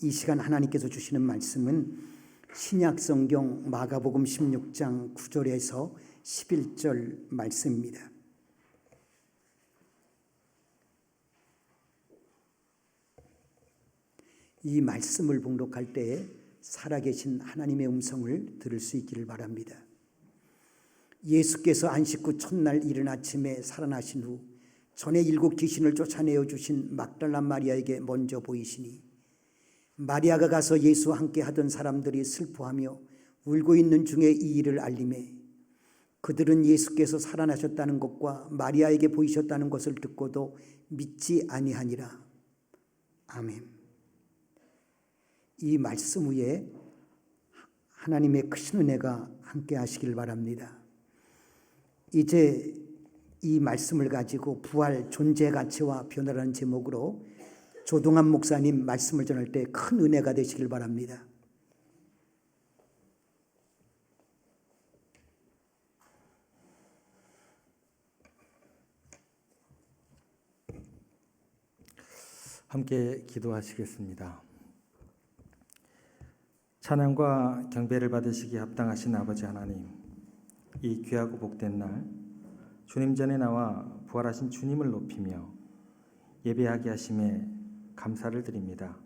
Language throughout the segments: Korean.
이 시간 하나님께서 주시는 말씀은 신약성경 마가복음 16장 9절에서 11절 말씀입니다. 이 말씀을 봉독할 때에 살아계신 하나님의 음성을 들을 수 있기를 바랍니다. 예수께서 안식 후 첫날 이른 아침에 살아나신 후 전에 7 귀신을 쫓아내어 주신 막달라 마리아에게 먼저 보이시니 마리아가 가서 예수와 함께 하던 사람들이 슬퍼하며 울고 있는 중에 이 일을 알림해 그들은 예수께서 살아나셨다는 것과 마리아에게 보이셨다는 것을 듣고도 믿지 아니하니라. 아멘. 이 말씀 위에 하나님의 크신 은혜가 함께 하시길 바랍니다. 이제 이 말씀을 가지고 부활 존재 가치와 변화라는 제목으로 조동환 목사님 말씀을 전할 때 큰 은혜가 되시길 바랍니다. 함께 기도하시겠습니다. 찬양과 경배를 받으시기에 합당하신 아버지 하나님, 이 귀하고 복된 날 주님 전에 나와 부활하신 주님을 높이며 예배하게 하심에 감사를 드립니다.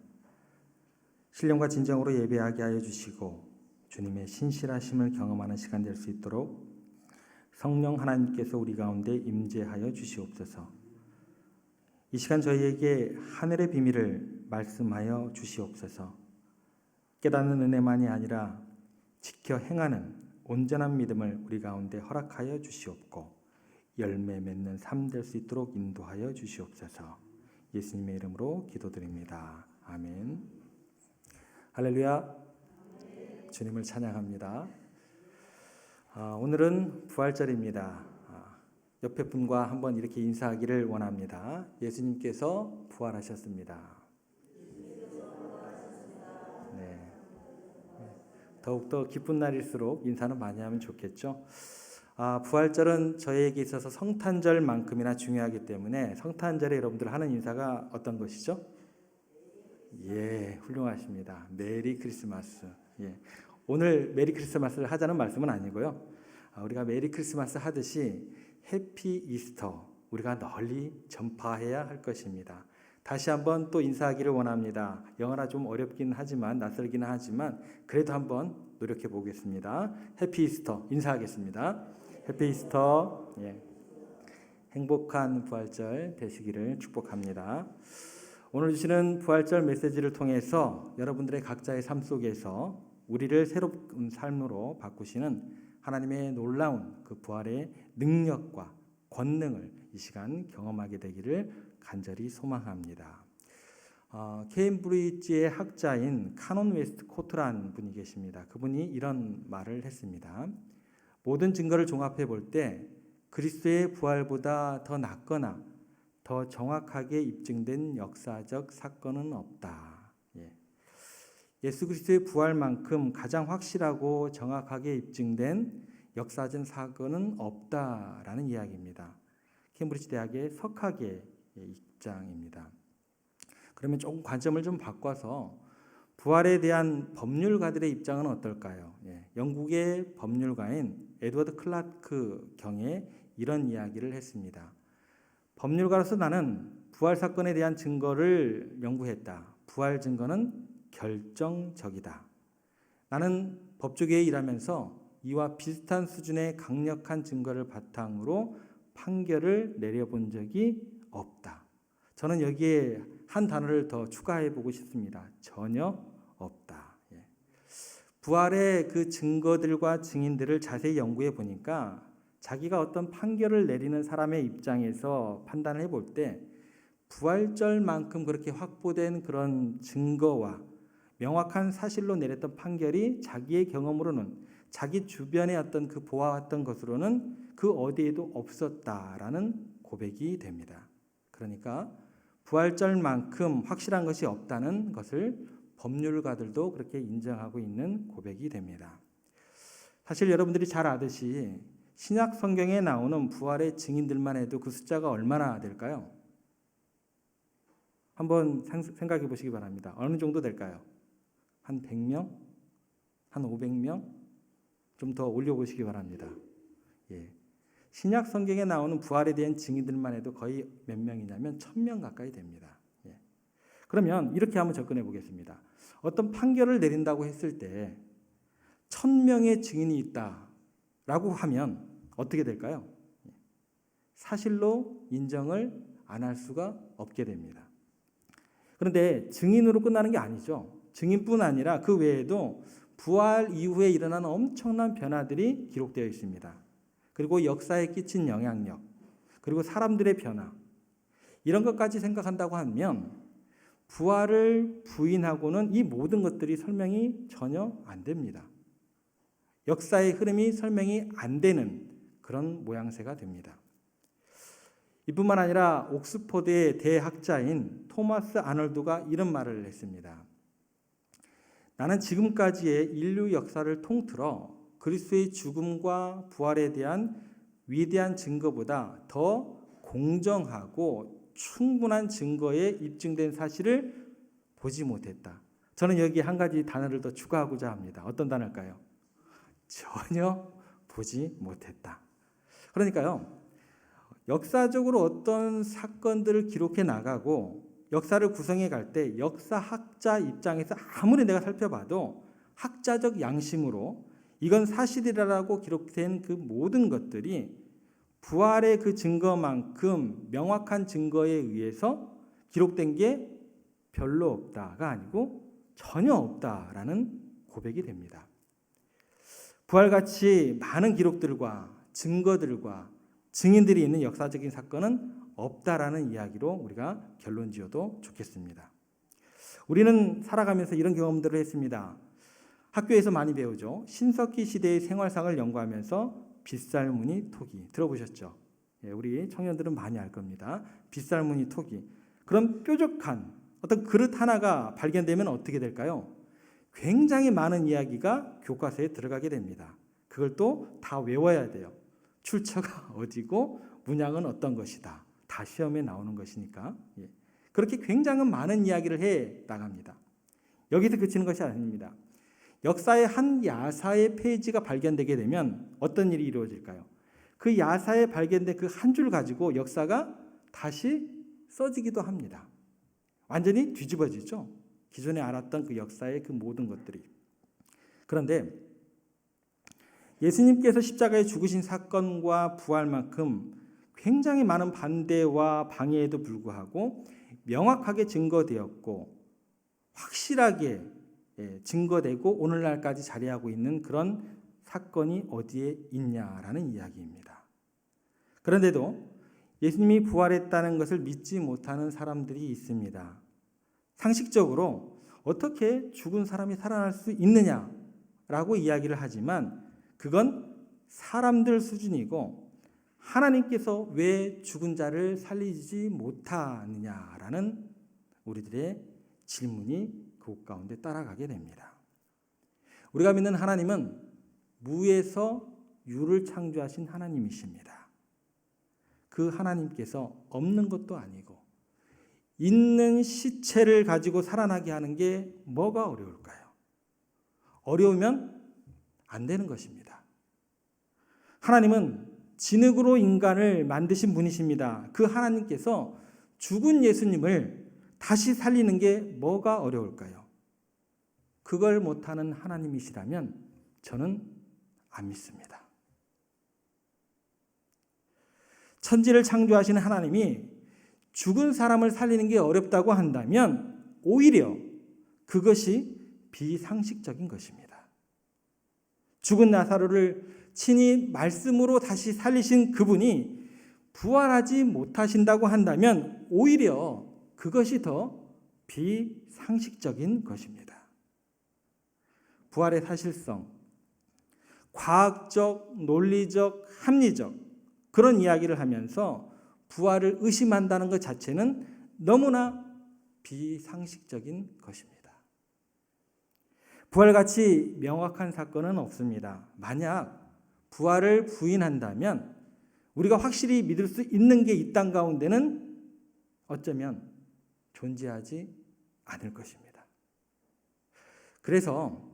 신령과 진정으로 예배하게 하여 주시고 주님의 신실하심을 경험하는 시간 될 수 있도록 성령 하나님께서 우리 가운데 임재하여 주시옵소서. 이 시간 저희에게 하늘의 비밀을 말씀하여 주시옵소서. 깨닫는 은혜만이 아니라 지켜 행하는 온전한 믿음을 우리 가운데 허락하여 주시옵고 열매 맺는 삶 될 수 있도록 인도하여 주시옵소서. 예수님의 이름으로 기도드립니다. 아멘. 할렐루야. 주님을 찬양합니다. 오늘은 부활절입니다. 옆에 분과 한번 이렇게 인사하기를 원합니다. 예수님께서 부활하셨습니다. 네. 더욱더 기쁜 날일수록 인사는 많이 하면 좋겠죠. 부활절은 저희에게 있어서 성탄절만큼이나 중요하기 때문에 성탄절에 여러분들 하는 인사가 어떤 것이죠? 예, 훌륭하십니다. 메리 크리스마스. 예. 오늘 메리 크리스마스를 하자는 말씀은 아니고요. 우리가 메리 크리스마스 하듯이 해피 이스터 우리가 널리 전파해야 할 것입니다. 다시 한번 또 인사하기를 원합니다. 영어라 좀 어렵긴 하지만 낯설기는 하지만 그래도 한번 노력해 보겠습니다. 해피 이스터 인사하겠습니다. 해피 이스터. 예. 행복한 부활절 되시기를 축복합니다. 오늘 주시는 부활절 메시지를 통해서 여러분들의 각자의 삶 속에서 우리를 새로운 삶으로 바꾸시는 하나님의 놀라운 그 부활의 능력과 권능을 이 시간 경험하게 되기를 간절히 소망합니다. 케임브리지의 학자인 카논 웨스트코트라는 분이 계십니다. 그분이 이런 말을 했습니다. 모든 증거를 종합해 볼 때 그리스도의 부활보다 더 낫거나 더 정확하게 입증된 역사적 사건은 없다. 예수 그리스도의 부활만큼 가장 확실하고 정확하게 입증된 역사적 사건은 없다라는 이야기입니다. 케임브리지 대학의 석학의 입장입니다. 그러면 조금 관점을 좀 바꿔서 부활에 대한 법률가들의 입장은 어떨까요? 영국의 법률가인 에드워드 클라크 경에 이런 이야기를 했습니다. 법률가로서 나는 부활 사건에 대한 증거를 연구했다. 부활 증거는 결정적이다. 나는 법조계에 일하면서 이와 비슷한 수준의 강력한 증거를 바탕으로 판결을 내려본 적이 없다. 저는 여기에 한 단어를 더 추가해 보고 싶습니다. 전혀 없다. 부활의 그 증거들과 증인들을 자세히 연구해 보니까 자기가 어떤 판결을 내리는 사람의 입장에서 판단을 해볼 때 부활절만큼 그렇게 확보된 그런 증거와 명확한 사실로 내렸던 판결이 자기의 경험으로는 자기 주변에 어떤 그 보아왔던 것으로는 그 어디에도 없었다라는 고백이 됩니다. 그러니까 부활절만큼 확실한 것이 없다는 것을 법률가들도 그렇게 인정하고 있는 고백이 됩니다. 사실 여러분들이 잘 아듯이 신약 성경에 나오는 부활의 증인들만 해도 그 숫자가 얼마나 될까요? 한번 생각해 보시기 바랍니다. 어느 정도 될까요? 한 100명? 한 500명? 좀 더 올려보시기 바랍니다. 예. 신약 성경에 나오는 부활에 대한 증인들만 해도 거의 몇 명이냐면 1000명 가까이 됩니다. 예. 그러면 이렇게 한번 접근해 보겠습니다. 어떤 판결을 내린다고 했을 때 1000명의 증인이 있다라고 하면 어떻게 될까요? 사실로 인정을 안 할 수가 없게 됩니다. 그런데 증인으로 끝나는 게 아니죠. 증인뿐 아니라 그 외에도 부활 이후에 일어난 엄청난 변화들이 기록되어 있습니다. 그리고 역사에 끼친 영향력, 그리고 사람들의 변화, 이런 것까지 생각한다고 하면 부활을 부인하고는 이 모든 것들이 설명이 전혀 안 됩니다. 역사의 흐름이 설명이 안 되는 그런 모양새가 됩니다. 이뿐만 아니라 옥스퍼드의 대학자인 토마스 아놀드가 이런 말을 했습니다. 나는 지금까지의 인류 역사를 통틀어 그리스도의 죽음과 부활에 대한 위대한 증거보다 더 공정하고 충분한 증거에 입증된 사실을 보지 못했다. 저는 여기 한 가지 단어를 더 추가하고자 합니다. 어떤 단어일까요? 전혀 보지 못했다. 그러니까요, 역사적으로 어떤 사건들을 기록해 나가고 역사를 구성해 갈 때 역사학자 입장에서 아무리 내가 살펴봐도 학자적 양심으로 이건 사실이라고 기록된 그 모든 것들이 부활의 그 증거만큼 명확한 증거에 의해서 기록된 게 별로 없다가 아니고 전혀 없다라는 고백이 됩니다. 부활같이 많은 기록들과 증거들과 증인들이 있는 역사적인 사건은 없다라는 이야기로 우리가 결론 지어도 좋겠습니다. 우리는 살아가면서 이런 경험들을 했습니다. 학교에서 많이 배우죠. 신석기 시대의 생활상을 연구하면서 빗살무늬 토기 들어보셨죠? 예, 우리 청년들은 많이 알 겁니다. 빗살무늬 토기. 그런 뾰족한 어떤 그릇 하나가 발견되면 어떻게 될까요? 굉장히 많은 이야기가 교과서에 들어가게 됩니다. 그걸 또 다 외워야 돼요. 출처가 어디고 문양은 어떤 것이다. 다 시험에 나오는 것이니까. 예. 그렇게 굉장히 많은 이야기를 해 나갑니다. 여기서 그치는 것이 아닙니다. 역사의 한 야사의 페이지가 발견되게 되면 어떤 일이 이루어질까요? 그 야사에 발견된 그 한 줄 가지고 역사가 다시 써지기도 합니다. 완전히 뒤집어지죠. 기존에 알았던 그 역사의 그 모든 것들이. 그런데 예수님께서 십자가에 죽으신 사건과 부활만큼 굉장히 많은 반대와 방해에도 불구하고 명확하게 증거되었고 확실하게 증거되고 오늘날까지 자리하고 있는 그런 사건이 어디에 있냐라는 이야기입니다. 그런데도 예수님이 부활했다는 것을 믿지 못하는 사람들이 있습니다. 상식적으로 어떻게 죽은 사람이 살아날 수 있느냐라고 이야기를 하지만 그건 사람들 수준이고 하나님께서 왜 죽은 자를 살리지 못하느냐라는 우리들의 질문이 그곳 가운데 따라가게 됩니다. 우리가 믿는 하나님은 무에서 유를 창조하신 하나님이십니다. 그 하나님께서 없는 것도 아니고 있는 시체를 가지고 살아나게 하는 게 뭐가 어려울까요? 어려우면 안 되는 것입니다. 하나님은 진흙으로 인간을 만드신 분이십니다. 그 하나님께서 죽은 예수님을 다시 살리는 게 뭐가 어려울까요? 그걸 못하는 하나님이시라면 저는 안 믿습니다. 천지를 창조하시는 하나님이 죽은 사람을 살리는 게 어렵다고 한다면 오히려 그것이 비상식적인 것입니다. 죽은 나사로를 친히 말씀으로 다시 살리신 그분이 부활하지 못하신다고 한다면 오히려 그것이 더 비상식적인 것입니다. 부활의 사실성, 과학적, 논리적, 합리적 그런 이야기를 하면서 부활을 의심한다는 것 자체는 너무나 비상식적인 것입니다. 부활같이 명확한 사건은 없습니다. 만약 부활을 부인한다면 우리가 확실히 믿을 수 있는 게 이 땅 가운데는 어쩌면 존재하지 않을 것입니다. 그래서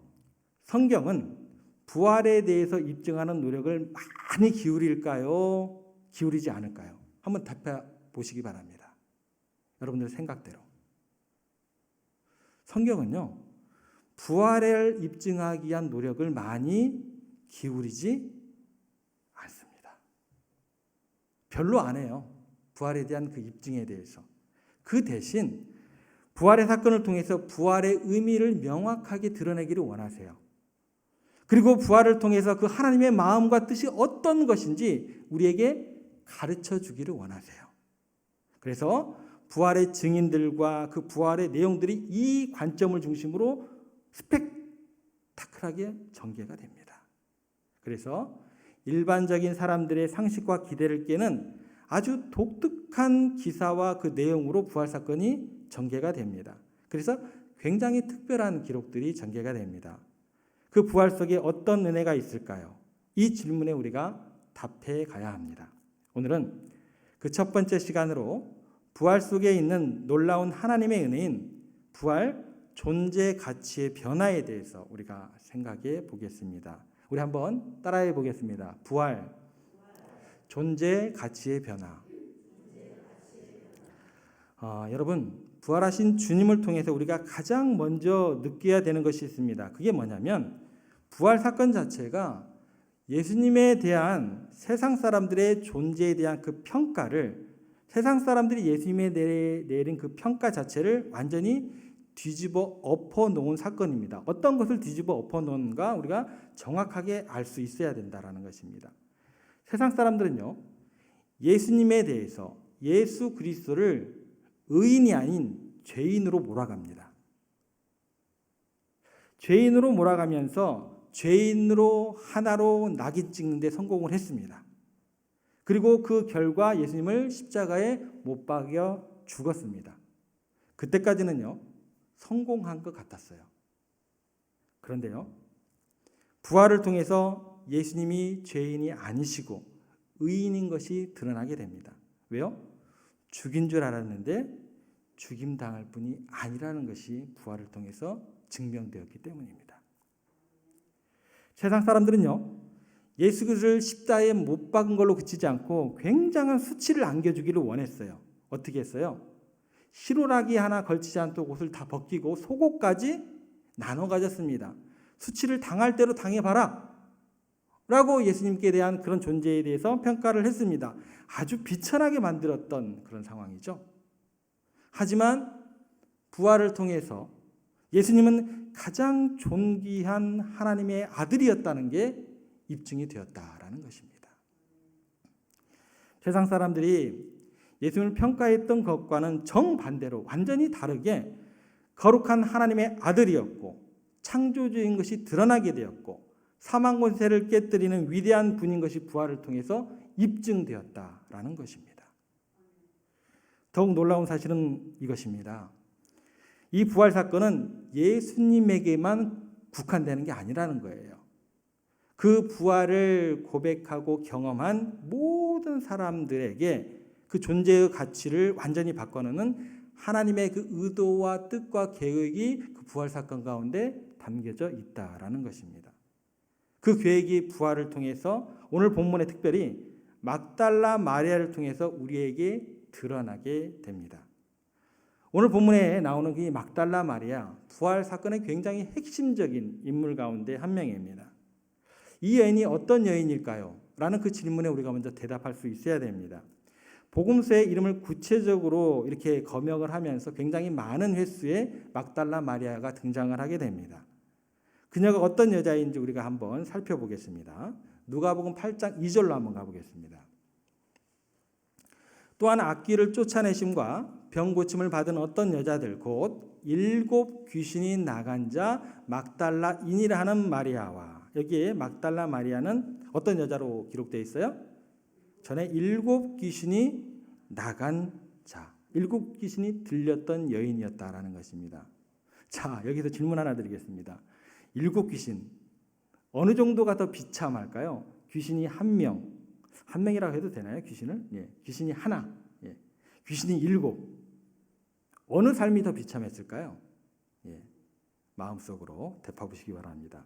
성경은 부활에 대해서 입증하는 노력을 많이 기울일까요? 기울이지 않을까요? 한번 답해 보시기 바랍니다. 여러분들 생각대로. 성경은요, 부활을 입증하기 위한 노력을 많이 기울이지 않습니다. 별로 안 해요. 부활에 대한 그 입증에 대해서. 그 대신 부활의 사건을 통해서 부활의 의미를 명확하게 드러내기를 원하세요. 그리고 부활을 통해서 그 하나님의 마음과 뜻이 어떤 것인지 우리에게 가르쳐 주기를 원하세요. 그래서 부활의 증인들과 그 부활의 내용들이 이 관점을 중심으로 스펙타클하게 전개가 됩니다. 그래서 일반적인 사람들의 상식과 기대를 깨는 아주 독특한 기사와 그 내용으로 부활 사건이 전개가 됩니다. 그래서 굉장히 특별한 기록들이 전개가 됩니다. 그 부활 속에 어떤 은혜가 있을까요? 이 질문에 우리가 답해 가야 합니다. 오늘은 그 첫 번째 시간으로 부활 속에 있는 놀라운 하나님의 은혜인 부활 존재 가치의 변화에 대해서 우리가 생각해 보겠습니다. 우리 한번 따라해 보겠습니다. 부활 존재 가치의 변화. 여러분, 부활하신 주님을 통해서 우리가 가장 먼저 느껴야 되는 것이 있습니다. 그게 뭐냐면 부활 사건 자체가 예수님에 대한 세상 사람들의 존재에 대한 그 평가를, 세상 사람들이 예수님에 내린 그 평가 자체를 완전히 뒤집어 엎어 놓은 사건입니다. 어떤 것을 뒤집어 엎어 놓은가 우리가 정확하게 알 수 있어야 된다는 것입니다. 세상 사람들은요, 예수님에 대해서 예수 그리스도를 의인이 아닌 죄인으로 몰아갑니다. 죄인으로 몰아가면서 죄인으로 하나로 낙인 찍는 데 성공을 했습니다. 그리고 그 결과 예수님을 십자가에 못 박여 죽었습니다. 그때까지는요, 성공한 것 같았어요. 그런데요, 부활을 통해서 예수님이 죄인이 아니시고 의인인 것이 드러나게 됩니다. 왜요? 죽인 줄 알았는데 죽임당할 뿐이 아니라는 것이 부활을 통해서 증명되었기 때문입니다. 세상 사람들은요, 예수 그리스도를 십자가에 못 박은 걸로 그치지 않고 굉장한 수치를 안겨주기를 원했어요. 어떻게 했어요? 시로라기 하나 걸치지 않도록 옷을 다 벗기고 속옷까지 나눠 가졌습니다. 수치를 당할 대로 당해봐라 라고 예수님께 대한 그런 존재에 대해서 평가를 했습니다. 아주 비천하게 만들었던 그런 상황이죠. 하지만 부활을 통해서 예수님은 가장 존귀한 하나님의 아들이었다는 게 입증이 되었다라는 것입니다. 세상 사람들이 예수님을 평가했던 것과는 정반대로 완전히 다르게 거룩한 하나님의 아들이었고 창조주인 것이 드러나게 되었고 사망 권세를 깨뜨리는 위대한 분인 것이 부활을 통해서 입증되었다라는 것입니다. 더욱 놀라운 사실은 이것입니다. 이 부활 사건은 예수님에게만 국한되는 게 아니라는 거예요. 그 부활을 고백하고 경험한 모든 사람들에게 그 존재의 가치를 완전히 바꿔놓는 하나님의 그 의도와 뜻과 계획이 그 부활 사건 가운데 담겨져 있다라는 것입니다. 그 계획이 부활을 통해서 오늘 본문에 특별히 막달라 마리아를 통해서 우리에게 드러나게 됩니다. 오늘 본문에 나오는 이 막달라 마리아, 부활 사건의 굉장히 핵심적인 인물 가운데 한 명입니다. 이 여인이 어떤 여인일까요? 라는 그 질문에 우리가 먼저 대답할 수 있어야 됩니다. 복음서의 이름을 구체적으로 이렇게 거명을 하면서 굉장히 많은 횟수의 막달라 마리아가 등장을 하게 됩니다. 그녀가 어떤 여자인지 우리가 한번 살펴보겠습니다. 누가복음 8장 2절로 한번 가보겠습니다. 또한 악귀를 쫓아내심과 병 고침을 받은 어떤 여자들 곧 7 귀신이 나간 자 막달라인이라 하는 마리아와, 여기에 막달라 마리아는 어떤 여자로 기록되어 있어요? 전에 7 귀신이 나간 자, 7 귀신이 들렸던 여인이었다라는 것입니다. 자, 여기서 질문 하나 드리겠습니다. 7 귀신, 어느 정도가 더 비참할까요? 귀신이 한 명이라고 해도 되나요? 귀신을? 예, 귀신이 하나, 예, 귀신이 7. 어느 삶이 더 비참했을까요? 예, 마음속으로 되파보시기 바랍니다.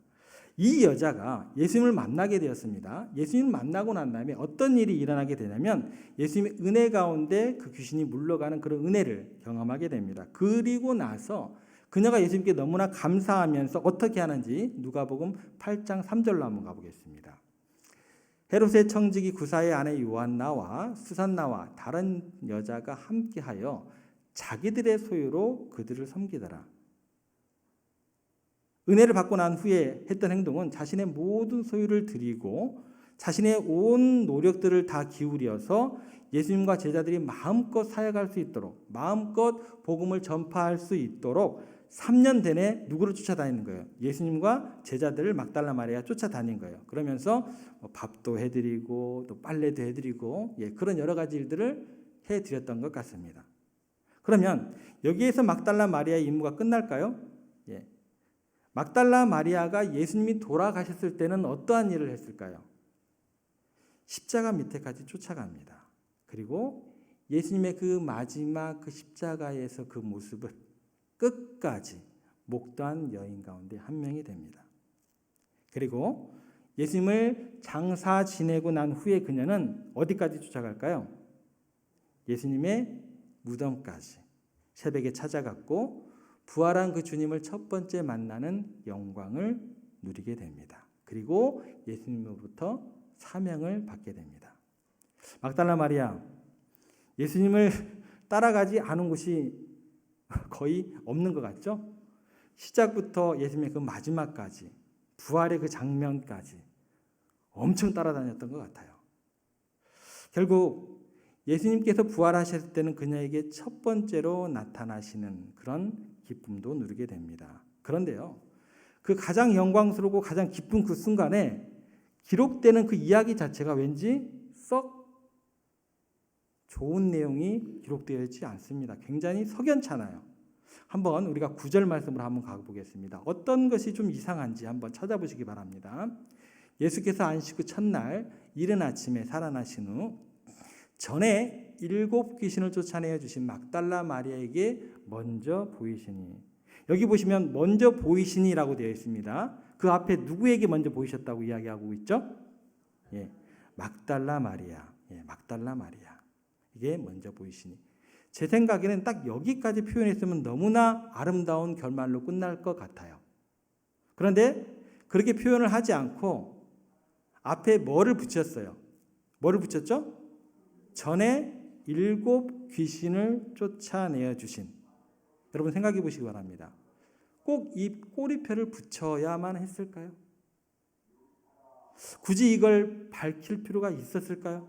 이 여자가 예수님을 만나게 되었습니다. 예수님을 만나고 난 다음에 어떤 일이 일어나게 되냐면 예수님의 은혜 가운데 그 귀신이 물러가는 그런 은혜를 경험하게 됩니다. 그리고 나서 그녀가 예수님께 너무나 감사하면서 어떻게 하는지 누가복음 8장 3절로 한번 가보겠습니다. 헤롯의 청지기 구사의 아내 요한나와 수산나와 다른 여자가 함께하여 자기들의 소유로 그들을 섬기더라. 은혜를 받고 난 후에 했던 행동은 자신의 모든 소유를 드리고 자신의 온 노력들을 다 기울여서 예수님과 제자들이 마음껏 사역할 수 있도록, 마음껏 복음을 전파할 수 있도록 3년 내내 누구를 쫓아다니는 거예요? 예수님과 제자들을 막달라 마리아 쫓아다닌 거예요. 그러면서 밥도 해드리고 또 빨래도 해드리고 그런 여러 가지 일들을 해드렸던 것 같습니다. 그러면 여기에서 막달라 마리아의 임무가 끝날까요? 막달라 마리아가 예수님이 돌아가셨을 때는 어떠한 일을 했을까요? 십자가 밑에까지 쫓아갑니다. 그리고 예수님의 그 마지막 그 십자가에서 그 모습을 끝까지 목도한 여인 가운데 한 명이 됩니다. 그리고 예수님을 장사 지내고 난 후에 그녀는 어디까지 쫓아갈까요? 예수님의 무덤까지 새벽에 찾아갔고 부활한 그 주님을 첫 번째 만나는 영광을 누리게 됩니다. 그리고 예수님으로부터 사명을 받게 됩니다. 막달라 마리아, 예수님을 따라가지 않은 곳이 거의 없는 것 같죠? 시작부터 예수님의 그 마지막까지, 부활의 그 장면까지 엄청 따라다녔던 것 같아요. 결국 예수님께서 부활하셨을 때는 그녀에게 첫 번째로 나타나시는 그런 기쁨도 누리게 됩니다. 그런데요, 그 가장 영광스럽고 가장 기쁜 그 순간에 기록되는 그 이야기 자체가 왠지 썩 좋은 내용이 기록되어 있지 않습니다. 굉장히 석연찮아요. 한번 우리가 9절 말씀으로 한번 가보겠습니다. 어떤 것이 좀 이상한지 한번 찾아보시기 바랍니다. 예수께서 안식 후 첫날 이른 아침에 살아나신 후 전에 7 귀신을 쫓아내어 주신 막달라 마리아에게 먼저 보이시니, 여기 보시면 먼저 보이시니라고 되어 있습니다. 그 앞에 누구에게 먼저 보이셨다고 이야기하고 있죠? 막달라 마리아. 막달라 마리아. 이게 먼저 보이시니. 제 생각에는 딱 여기까지 표현했으면 너무나 아름다운 결말로 끝날 것 같아요. 그런데 그렇게 표현을 하지 않고 앞에 뭐를 붙였어요? 뭐를 붙였죠? 전에 7 귀신을 쫓아내어 주신. 여러분 생각해 보시기 바랍니다. 꼭 이 꼬리표를 붙여야만 했을까요? 굳이 이걸 밝힐 필요가 있었을까요?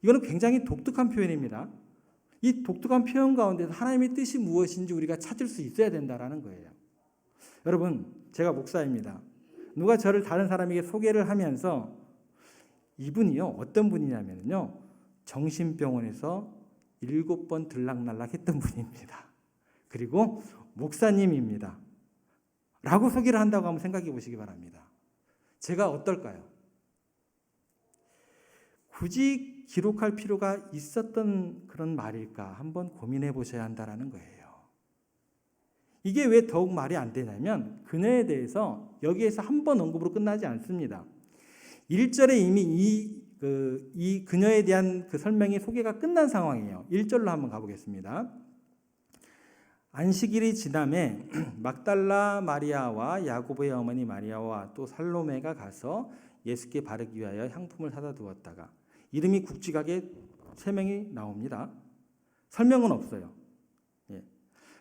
이거는 굉장히 독특한 표현입니다. 이 독특한 표현 가운데서 하나님의 뜻이 무엇인지 우리가 찾을 수 있어야 된다는 거예요. 여러분, 제가 목사입니다. 누가 저를 다른 사람에게 소개를 하면서 이분이요, 어떤 분이냐면요, 정신병원에서 7번 들락날락 했던 분입니다. 그리고 목사님입니다. 라고 소개를 한다고 한번 생각해 보시기 바랍니다. 제가 어떨까요? 굳이 기록할 필요가 있었던 그런 말일까 한번 고민해 보셔야 한다는 거예요. 이게 왜 더욱 말이 안 되냐면 그녀에 대해서 여기에서 한 번 언급으로 끝나지 않습니다. 1절에 이미 이 그녀에 대한 그 설명이 소개가 끝난 상황이에요. 1절로 한번 가보겠습니다. 안식일이 지남에 막달라 마리아와 야고보의 어머니 마리아와 또 살로메가 가서 예수께 바르기 위하여 향품을 사다 두었다가, 이름이 굵직하게 3명이 나옵니다. 설명은 없어요.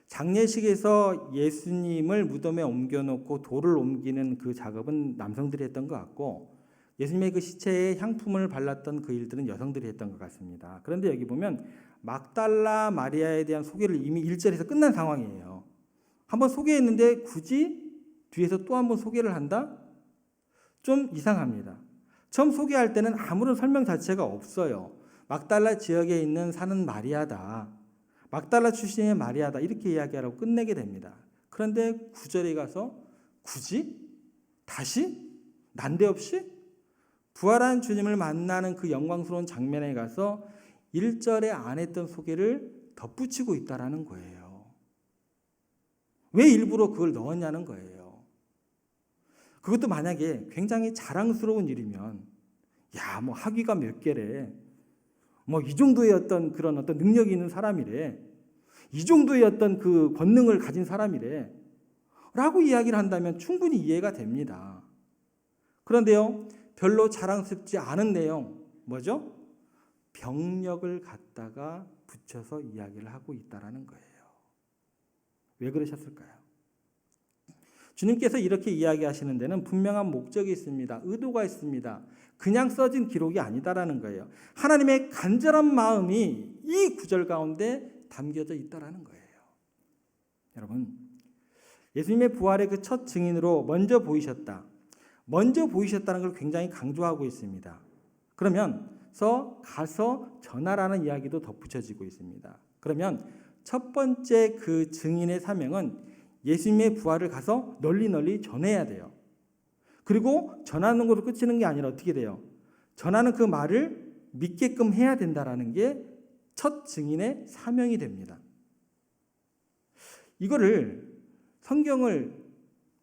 장례식에서 예수님을 무덤에 옮겨놓고 돌을 옮기는 그 작업은 남성들이 했던 것 같고, 예수님의 그 시체에 향품을 발랐던 그 일들은 여성들이 했던 것 같습니다. 그런데 여기 보면 막달라 마리아에 대한 소개를 이미 1절에서 끝난 상황이에요. 한번 소개했는데 굳이 뒤에서 또 한번 소개를 한다? 좀 이상합니다. 처음 소개할 때는 아무런 설명 자체가 없어요. 막달라 지역에 있는 사는 마리아다. 막달라 출신의 마리아다. 이렇게 이야기하라고 끝내게 됩니다. 그런데 9절에 가서 굳이? 다시? 난데없이? 부활한 주님을 만나는 그 영광스러운 장면에 가서 1절에 안 했던 소개를 덧붙이고 있다라는 거예요. 왜 일부러 그걸 넣었냐는 거예요. 그것도 만약에 굉장히 자랑스러운 일이면 야, 뭐 학위가 몇 개래. 뭐 이 정도의 어떤 그런 어떤 능력이 있는 사람이래. 이 정도의 어떤 그 권능을 가진 사람이래. 라고 이야기를 한다면 충분히 이해가 됩니다. 그런데요, 별로 자랑스럽지 않은 내용, 뭐죠? 병력을 갖다가 붙여서 이야기를 하고 있다라는 거예요. 왜 그러셨을까요? 주님께서 이렇게 이야기하시는 데는 분명한 목적이 있습니다. 의도가 있습니다. 그냥 써진 기록이 아니다라는 거예요. 하나님의 간절한 마음이 이 구절 가운데 담겨져 있다라는 거예요. 여러분, 예수님의 부활의 그 첫 증인으로 먼저 보이셨다. 먼저 보이셨다는 걸 굉장히 강조하고 있습니다. 그러면서 가서 전하라는 이야기도 덧붙여지고 있습니다. 그러면 첫 번째 그 증인의 사명은 예수님의 부활을 가서 널리 전해야 돼요. 그리고 전하는 것으로 끝이는 게 아니라 어떻게 돼요? 전하는 그 말을 믿게끔 해야 된다라는 게 첫 증인의 사명이 됩니다. 이거를 성경을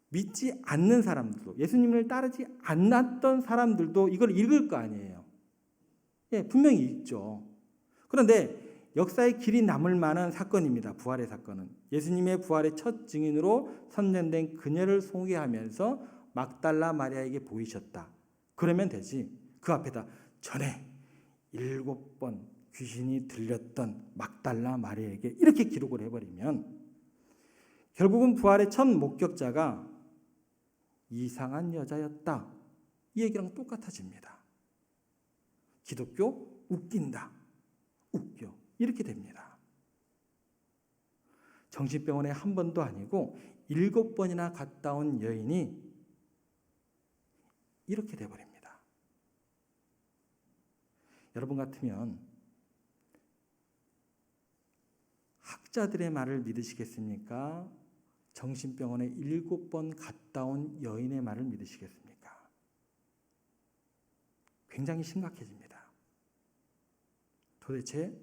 믿지 않는 사람들도, 예수님을 따르지 않았던 사람들도 이걸 읽을 거 아니에요. 예, 분명히 읽죠. 그런데 역사의 길이 남을 만한 사건입니다. 부활의 사건은. 예수님의 부활의 첫 증인으로 선전된 그녀를 소개하면서 막달라 마리아에게 보이셨다. 그러면 되지. 그 앞에다 전에 7번 귀신이 들렸던 막달라 마리아에게 이렇게 기록을 해버리면 결국은 부활의 첫 목격자가 이상한 여자였다. 이 얘기랑 똑같아집니다. 기독교 웃긴다. 웃겨. 이렇게 됩니다. 정신병원에 한 번도 아니고 7번이나 갔다 온 여인이 이렇게 돼버립니다. 여러분 같으면 학자들의 말을 믿으시겠습니까? 정신병원에 7번 갔다 온 여인의 말을 믿으시겠습니까? 굉장히 심각해집니다. 도대체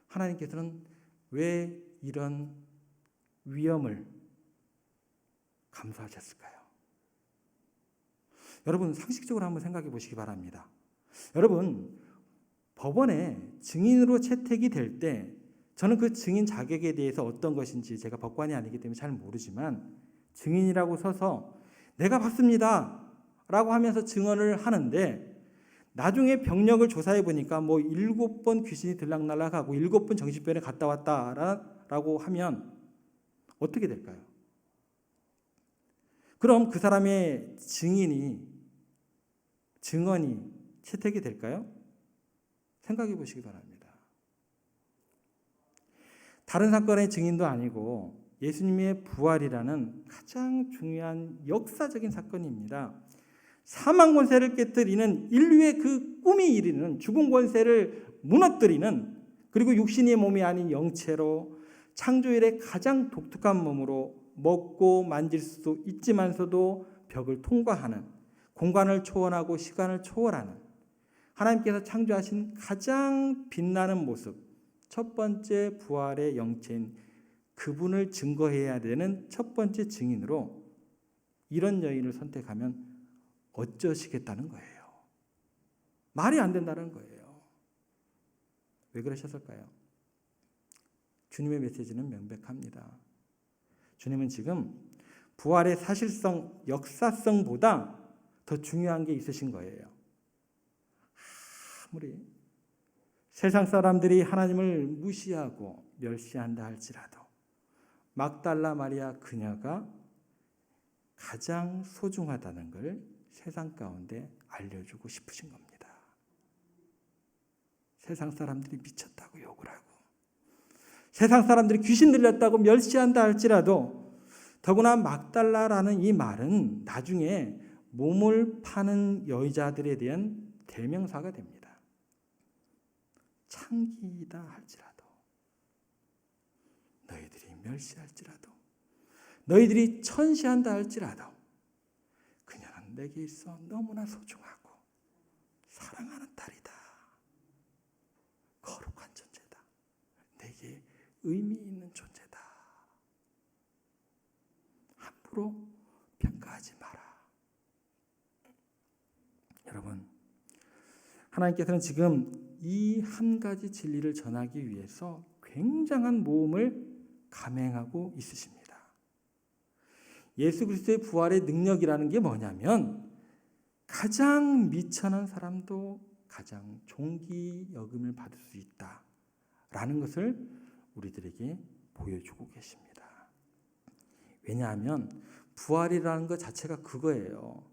하나님께서는 왜 이런 위험을 감수하셨을까요? 여러분 상식적으로 한번 생각해 보시기 바랍니다. 여러분 법원에 증인으로 채택이 될 때 저는 그 증인 자격에 대해서 어떤 것인지 제가 법관이 아니기 때문에 잘 모르지만 증인이라고 서서 내가 봤습니다 라고 하면서 증언을 하는데 나중에 병력을 조사해 보니까 뭐 7번 귀신이 들락날락하고 7번 정신병원에 갔다 왔다라고 하면 어떻게 될까요? 그럼 그 사람의 증언이 채택이 될까요? 생각해 보시기 바랍니다. 다른 사건의 증인도 아니고 예수님의 부활이라는 가장 중요한 역사적인 사건입니다. 사망 권세를 깨뜨리는 인류의 그 꿈이 이르는 죽은 권세를 무너뜨리는 그리고 육신의 몸이 아닌 영체로 창조일의 가장 독특한 몸으로 먹고 만질 수 있지만서도 벽을 통과하는 공간을 초월하고 시간을 초월하는 하나님께서 창조하신 가장 빛나는 모습 첫 번째 부활의 영체인 그분을 증거해야 되는 첫 번째 증인으로 이런 여인을 선택하면 어쩌시겠다는 거예요. 말이 안 된다는 거예요. 왜 그러셨을까요? 주님의 메시지는 명백합니다. 주님은 지금 부활의 사실성, 역사성보다 더 중요한 게 있으신 거예요. 아무리 세상 사람들이 하나님을 무시하고 멸시한다 할지라도 막달라 마리아 그녀가 가장 소중하다는 걸 세상 가운데 알려주고 싶으신 겁니다. 세상 사람들이 미쳤다고 욕을 하고 세상 사람들이 귀신 들렸다고 멸시한다 할지라도 더구나 막달라라는 이 말은 나중에 몸을 파는 여자들에 대한 대명사가 됩니다. 창기이다 할지라도 너희들이 멸시할지라도 너희들이 천시한다 할지라도 그녀는 내게 있어 너무나 소중하고 사랑하는 딸이다. 거룩한 존재다. 내게 의미 있는 존재다. 함부로 평가하지 마라. 여러분, 하나님께서는 지금 이 한 가지 진리를 전하기 위해서 굉장한 모험을 감행하고 있으십니다. 예수 그리스도의 부활의 능력이라는 게 뭐냐면 가장 미천한 사람도 가장 존귀 여김을 받을 수 있다라는 것을 우리들에게 보여주고 계십니다. 왜냐하면 부활이라는 것 자체가 그거예요.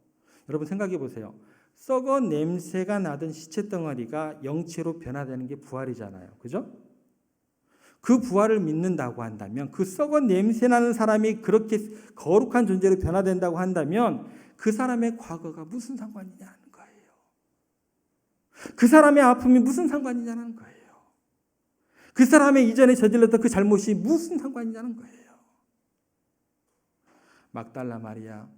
여러분 생각해 보세요. 썩어 냄새가 나던 시체 덩어리가 영체로 변화되는 게 부활이잖아요. 그죠? 그 부활을 믿는다고 한다면, 그 썩어 냄새나는 사람이 그렇게 거룩한 존재로 변화된다고 한다면 그 사람의 과거가 무슨 상관이냐는 거예요. 그 사람의 아픔이 무슨 상관이냐는 거예요. 그 사람의 이전에 저질렀던 그 잘못이 무슨 상관이냐는 거예요. 막달라 마리아,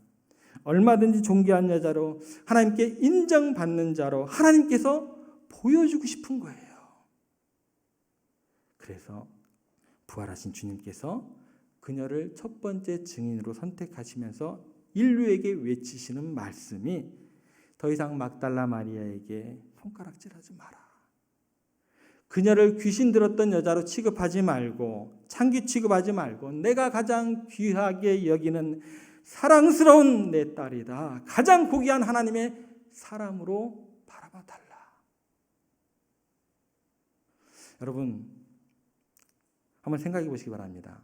얼마든지 존귀한 여자로 하나님께 인정받는 자로 하나님께서 보여주고 싶은 거예요. 그래서 부활하신 주님께서 그녀를 첫 번째 증인으로 선택하시면서 인류에게 외치시는 말씀이 더 이상 막달라 마리아에게 손가락질하지 마라. 그녀를 귀신 들었던 여자로 취급하지 말고, 창기 취급하지 말고, 내가 가장 귀하게 여기는 사랑스러운 내 딸이다, 가장 고귀한 하나님의 사람으로 바라봐 달라. 여러분 한번 생각해 보시기 바랍니다.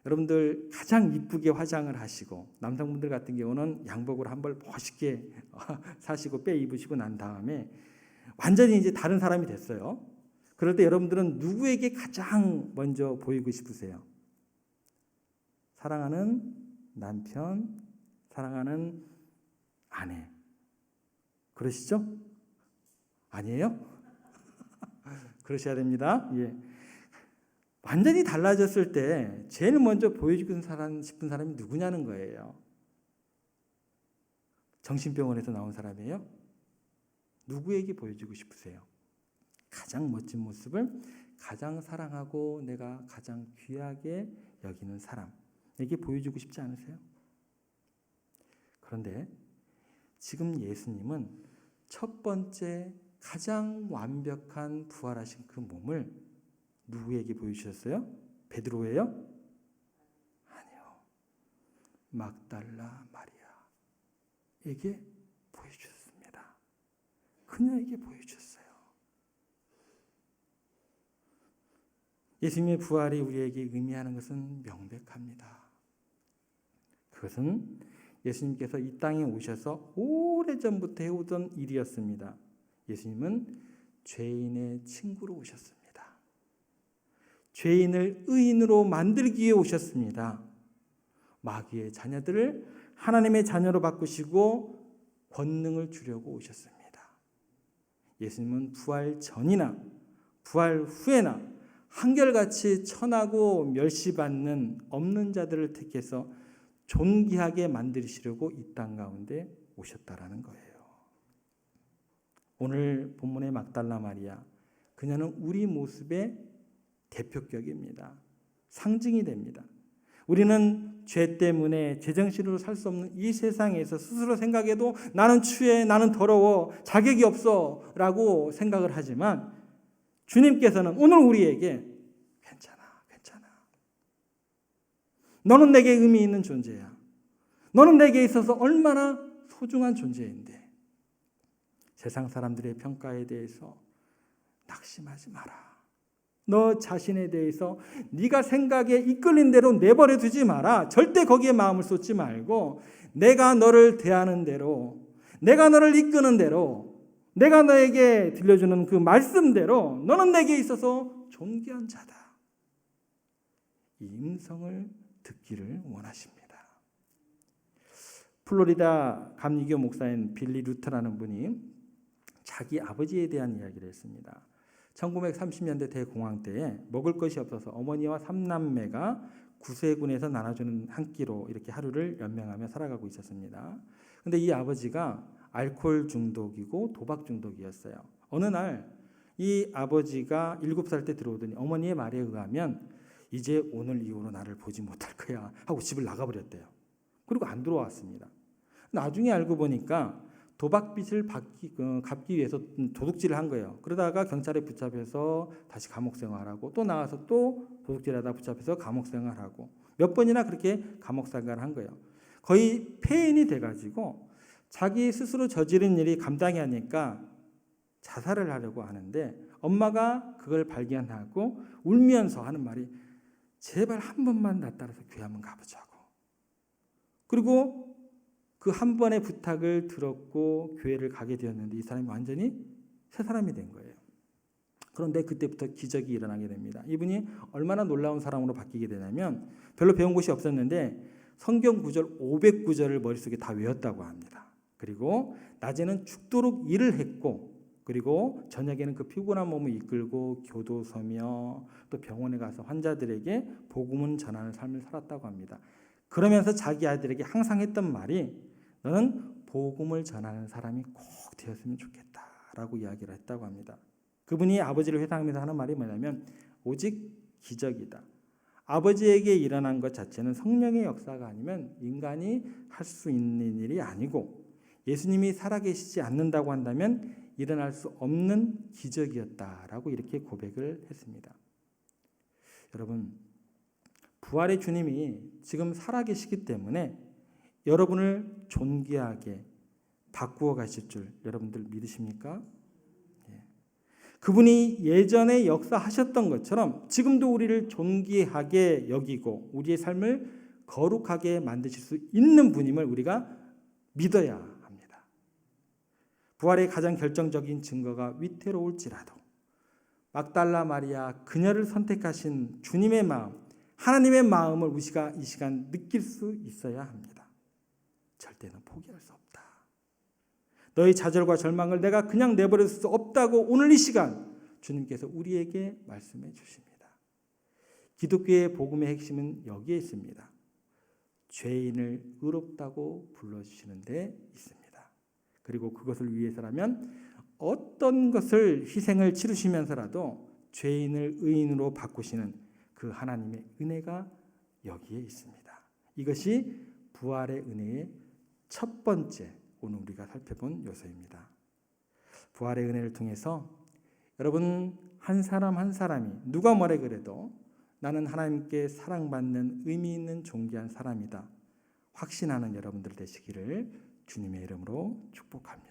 여러분들 가장 이쁘게 화장을 하시고, 남성분들 같은 경우는 양복을 한 벌 멋있게 사시고 빼 입으시고 난 다음에 완전히 이제 다른 사람이 됐어요. 그럴 때 여러분들은 누구에게 가장 먼저 보이고 싶으세요? 사랑하는 남편, 사랑하는 아내. 그러시죠? 아니에요? 그러셔야 됩니다. 예. 완전히 달라졌을 때 제일 먼저 보여주고 싶은 사람이 누구냐는 거예요. 정신병원에서 나온 사람이에요? 누구에게 보여주고 싶으세요? 가장 멋진 모습을, 가장 사랑하고 내가 가장 귀하게 여기는 사람에게 보여주고 싶지 않으세요? 그런데 지금 예수님은 첫 번째 가장 완벽한 부활하신 그 몸을 누구에게 보여주셨어요? 베드로예요? 아니요. 막달라 마리아에게 보여주셨습니다. 그녀에게 보여주셨어요. 예수님의 부활이 우리에게 의미하는 것은 명백합니다. 그것은 예수님께서 이 땅에 오셔서 오래전부터 해오던 일이었습니다. 예수님은 죄인의 친구로 오셨습니다. 죄인을 의인으로 만들기 위해 오셨습니다. 마귀의 자녀들을 하나님의 자녀로 바꾸시고 권능을 주려고 오셨습니다. 예수님은 부활 전이나 부활 후에나 한결같이 천하고 멸시받는 없는 자들을 택해서 존귀하게 만드시려고 이 땅 가운데 오셨다라는 거예요. 오늘 본문의 막달라 마리아, 그녀는 우리 모습의 대표격입니다. 상징이 됩니다. 우리는 죄 때문에 제정신으로 살 수 없는 이 세상에서 스스로 생각해도 나는 추해, 나는 더러워, 자격이 없어 라고 생각을 하지만 주님께서는 오늘 우리에게 괜찮아. 너는 내게 의미 있는 존재야. 너는 내게 있어서 얼마나 소중한 존재인데 세상 사람들의 평가에 대해서 낙심하지 마라. 너 자신에 대해서 네가 생각에 이끌린 대로 내버려 두지 마라. 절대 거기에 마음을 쏟지 말고 내가 너를 대하는 대로, 내가 너를 이끄는 대로, 내가 너에게 들려주는 그 말씀대로 너는 내게 있어서 존귀한 자다. 이 음성을 듣기를 원하십니다. 플로리다 감리교 목사인 빌리 루터라는 분이 자기 아버지에 대한 이야기를 했습니다. 1930년대 대공황 때에 먹을 것이 없어서 어머니와 3남매가 구세군에서 나눠주는 한 끼로 이렇게 하루를 연명하며 살아가고 있었습니다. 그런데 이 아버지가 알코올 중독이고 도박 중독이었어요. 어느 날 이 아버지가 7살 때 들어오더니 어머니의 말에 의하면 이제 오늘 이후로 나를 보지 못할 거야 하고 집을 나가버렸대요. 그리고 안 들어왔습니다. 나중에 알고 보니까 도박빚을 갚기 위해서 도둑질을 한 거예요. 그러다가 경찰에 붙잡혀서 다시 감옥 생활하고 또 나와서 또 도둑질하다 붙잡혀서 감옥 생활하고 몇 번이나 그렇게 감옥 생활을 한 거예요. 거의 폐인이 돼가지고 자기 스스로 저지른 일이 감당이 하니까 자살을 하려고 하는데 엄마가 그걸 발견하고 울면서 하는 말이 제발 한 번만 나 따라서 교회 한번 가보자고. 그리고 그 한 번의 부탁을 들었고 교회를 가게 되었는데 이 사람이 완전히 새 사람이 된 거예요. 그런데 그때부터 기적이 일어나게 됩니다. 이분이 얼마나 놀라운 사람으로 바뀌게 되냐면 별로 배운 곳이 없었는데 성경 구절 500구절을 머릿속에 다 외웠다고 합니다. 그리고 낮에는 죽도록 일을 했고 그리고 저녁에는 그 피곤한 몸을 이끌고 교도소며 또 병원에 가서 환자들에게 복음을 전하는 삶을 살았다고 합니다. 그러면서 자기 아이들에게 항상 했던 말이 너는 복음을 전하는 사람이 꼭 되었으면 좋겠다라고 이야기를 했다고 합니다. 그분이 아버지를 회상하면서 하는 말이 뭐냐면 오직 기적이다. 아버지에게 일어난 것 자체는 성령의 역사가 아니면 인간이 할 수 있는 일이 아니고 예수님이 살아계시지 않는다고 한다면 일어날 수 없는 기적이었다라고 이렇게 고백을 했습니다. 여러분, 부활의 주님이 지금 살아계시기 때문에 여러분을 존귀하게 바꾸어 가실 줄 여러분들 믿으십니까? 그분이 예전에 역사하셨던 것처럼 지금도 우리를 존귀하게 여기고 우리의 삶을 거룩하게 만드실 수 있는 분임을 우리가 믿어야 합니다. 부활의 가장 결정적인 증거가 위태로울지라도 막달라 마리아 그녀를 선택하신 주님의 마음, 하나님의 마음을 우리가 이 시간 느낄 수 있어야 합니다. 절대는 포기할 수 없다. 너의 좌절과 절망을 내가 그냥 내버릴 수 없다고 오늘 이 시간 주님께서 우리에게 말씀해 주십니다. 기독교의 복음의 핵심은 여기에 있습니다. 죄인을 의롭다고 불러주시는 데 있습니다. 그리고 그것을 위해서라면 어떤 것을 희생을 치르시면서라도 죄인을 의인으로 바꾸시는 그 하나님의 은혜가 여기에 있습니다. 이것이 부활의 은혜의 첫 번째 오늘 우리가 살펴본 요소입니다. 부활의 은혜를 통해서 여러분 한 사람 한 사람이 누가 뭐래 그래도 나는 하나님께 사랑받는 의미 있는 존귀한 사람이다. 확신하는 여러분들 되시기를 주님의 이름으로 축복합니다.